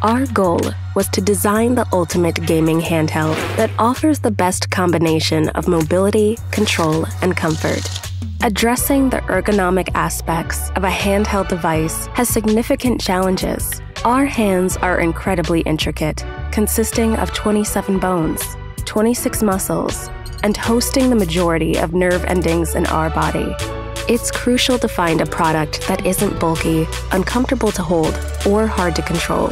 Our goal was to design the ultimate gaming handheld that offers the best combination of mobility, control, and comfort. Addressing the ergonomic aspects of a handheld device has significant challenges. Our hands are incredibly intricate, consisting of 27 bones, 26 muscles, and hosting the majority of nerve endings in our body. It's crucial to find a product that isn't bulky, uncomfortable to hold, or hard to control.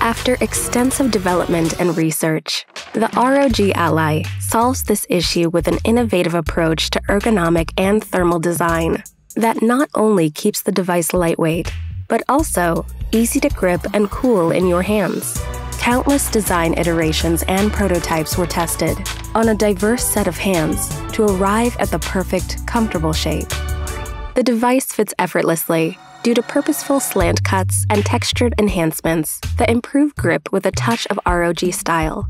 After extensive development and research, the ROG Ally solves this issue with an innovative approach to ergonomic and thermal design that not only keeps the device lightweight, but also easy to grip and cool in your hands. Countless design iterations and prototypes were tested on a diverse set of hands to arrive at the perfect, comfortable shape. The device fits effortlessly due to purposeful slant cuts and textured enhancements that improve grip with a touch of ROG style.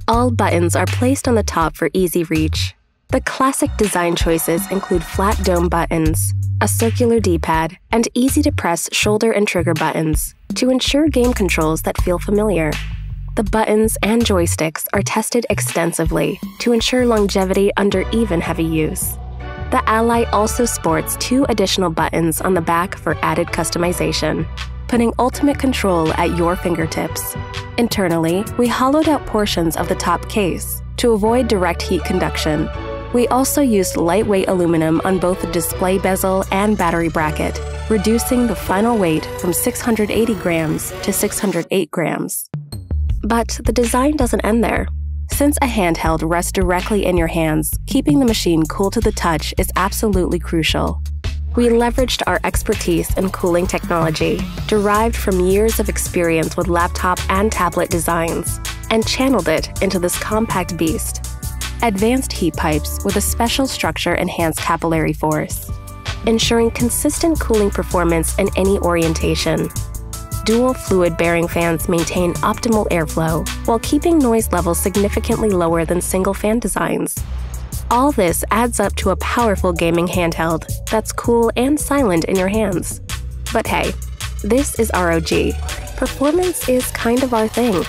All buttons are placed on the top for easy reach. The classic design choices include flat dome buttons, a circular D-pad, and easy-to-press shoulder and trigger buttons to ensure game controls that feel familiar. The buttons and joysticks are tested extensively to ensure longevity under even heavy use. The Ally also sports 2 additional buttons on the back for added customization, putting ultimate control at your fingertips. Internally, we hollowed out portions of the top case to avoid direct heat conduction. We also used lightweight aluminum on both the display bezel and battery bracket, reducing the final weight from 680 grams to 608 grams. But the design doesn't end there. Since a handheld rests directly in your hands, keeping the machine cool to the touch is absolutely crucial. We leveraged our expertise in cooling technology, derived from years of experience with laptop and tablet designs, and channeled it into this compact beast. Advanced heat pipes with a special structure enhance capillary force, ensuring consistent cooling performance in any orientation. Dual fluid bearing fans maintain optimal airflow while keeping noise levels significantly lower than single fan designs. All this adds up to a powerful gaming handheld that's cool and silent in your hands. But hey, this is ROG. Performance is kind of our thing.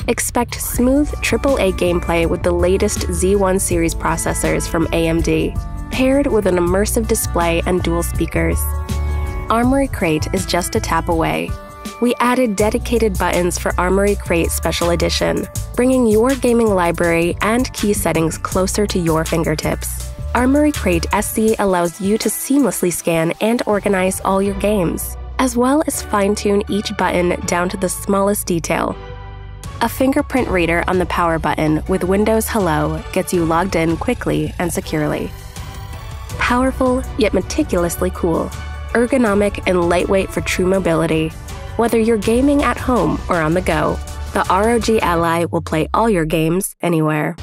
Expect smooth AAA gameplay with the latest Z1 series processors from AMD, paired with an immersive display and dual speakers. Armory Crate is just a tap away. We added dedicated buttons for Armory Crate Special Edition, bringing your gaming library and key settings closer to your fingertips. Armory Crate SC allows you to seamlessly scan and organize all your games, as well as fine-tune each button down to the smallest detail. A fingerprint reader on the power button with Windows Hello gets you logged in quickly and securely. Powerful, yet meticulously cool, ergonomic and lightweight for true mobility. Whether you're gaming at home or on the go, the ROG Ally will play all your games anywhere.